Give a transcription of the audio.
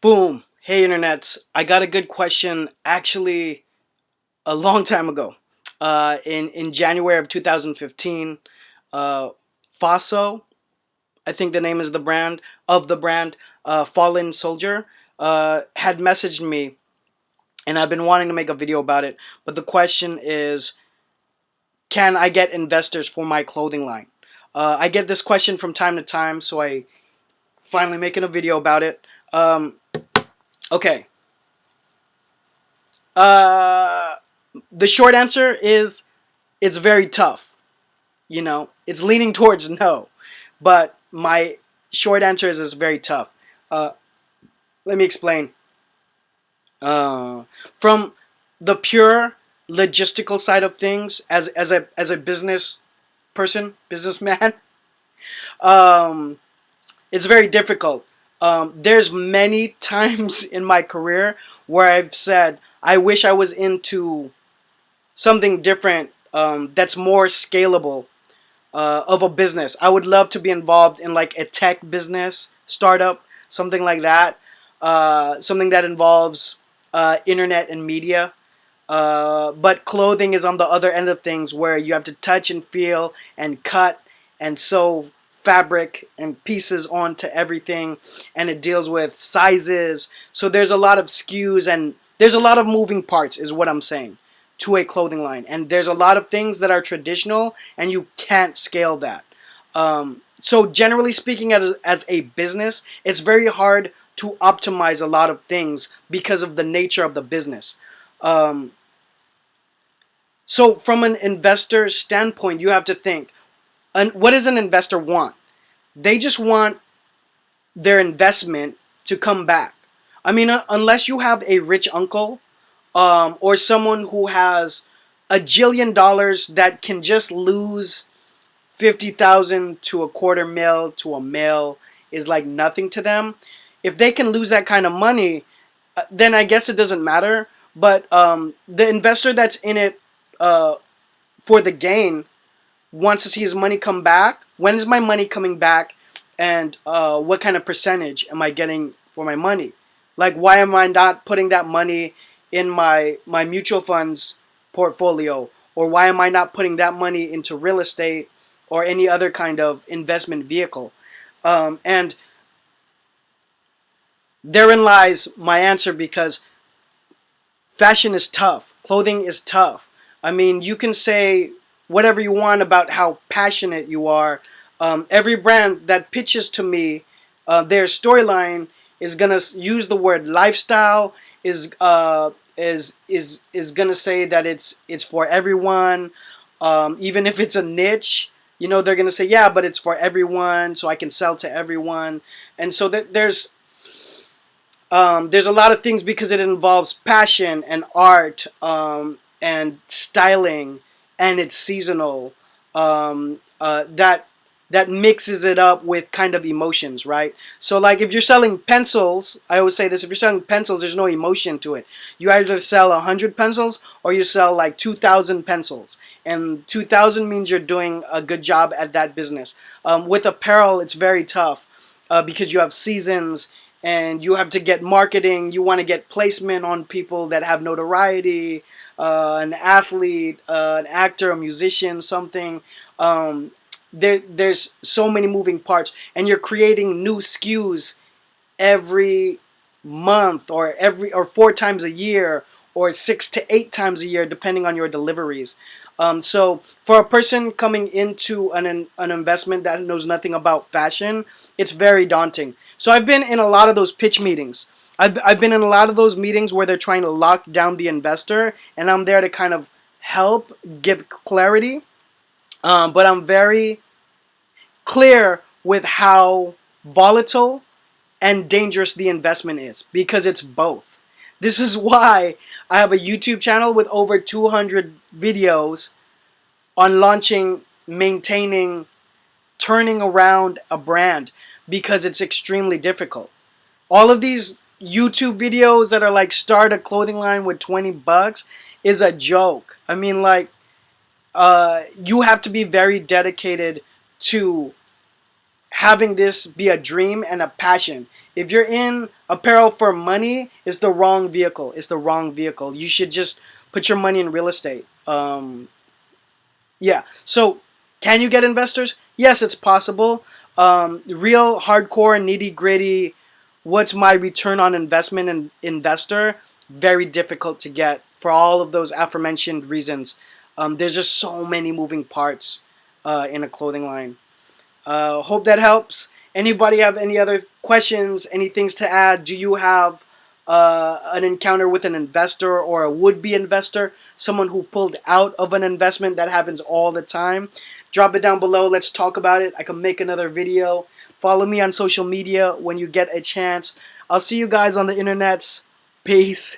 Boom. Hey, internets. I got a good question actually a long time ago. In January of 2015, uh, Faso, I think the name is the brand, Fallen Soldier, had messaged me, and I've been wanting to make a video about it. But the question is, can I get investors for my clothing line? I get this question from time to time, so I finally making a video about it. Okay. Uh, the short answer is it's very tough. It's leaning towards no, but my short answer is it's very tough. Uh, Let me explain. Uh, from the pure logistical side of things, as a businessman, um, it's very difficult. There's many times in my career where I've said I wish I was into something different, that's more scalable, of a business. I would love to be involved in like a tech business startup, something like that, something that involves internet and media. But clothing is on the other end of things where you have to touch and feel and cut and sew fabric and pieces onto everything, and it deals with sizes. So there's a lot of SKUs and there's a lot of moving parts, is what I'm saying, to a clothing line. And there's a lot of things that are traditional and you can't scale that. So generally speaking, as a business, it's very hard to optimize a lot of things because of the nature of the business. Um, so from an investor standpoint, you have to think, and what does an investor want? They just want their investment to come back. I mean, unless you have a rich uncle, or someone who has $1 jillion that can just lose 50,000 to a quarter mil to a mil, is like nothing to them. If they can lose that kind of money, then I guess it doesn't matter. But the investor that's in it, uh, for the gain, wants to see his money come back. When is my money coming back, and what kind of percentage am I getting for my money? Like, why am I not putting that money in my mutual funds portfolio, or why am I not putting that money into real estate or any other kind of investment vehicle? And therein lies my answer, because fashion is tough. Clothing is tough. I mean, you can say whatever you want about how passionate you are. Every brand that pitches to me, their storyline is gonna use the word lifestyle. Is gonna say that it's for everyone. Even if it's a niche, they're gonna say, yeah, but it's for everyone, so I can sell to everyone. And so there's a lot of things, because it involves passion and art, and styling, and it's seasonal. That mixes it up with kind of emotions, right? So, like, if you're selling pencils, I always say this: if you're selling pencils, there's no emotion to it. You either sell 100 pencils, or you sell like 2,000 pencils, and 2,000 means you're doing a good job at that business. With apparel, it's very tough, because you have seasons, and you have to get marketing. You want to get placement on people that have notoriety, an athlete, an actor, a musician, something. There's so many moving parts, and you're creating new SKUs every month, or 4 times a year, or 6 to 8 times a year, depending on your deliveries. So for a person coming into an investment that knows nothing about fashion, it's very daunting. So I've been in a lot of those pitch meetings. I've been in a lot of those meetings where they're trying to lock down the investor, and I'm there to kind of help give clarity. But I'm very clear with how volatile and dangerous the investment is, because it's both. This is why I have a YouTube channel with over 200 videos on launching, maintaining, turning around a brand, because it's extremely difficult. All of these YouTube videos that are like, start a clothing line with 20 bucks, is a joke. I mean, like, you have to be very dedicated to having this be a dream and a passion. If you're in apparel for money, it's the wrong vehicle. It's the wrong vehicle. You should just put your money in real estate. Yeah. So, can you get investors? Yes, it's possible. Real hardcore, nitty gritty. What's my return on investment and investor? Very difficult to get for all of those aforementioned reasons. There's just so many moving parts in a clothing line. Hope that helps. Anybody have any other questions? Any things to add? Do you have an encounter with an investor or a would-be investor, someone who pulled out of an investment? That happens all the time. Drop it down below. Let's talk about it. I can make another video. Follow me on social media when you get a chance. I'll see you guys on the internets. Peace.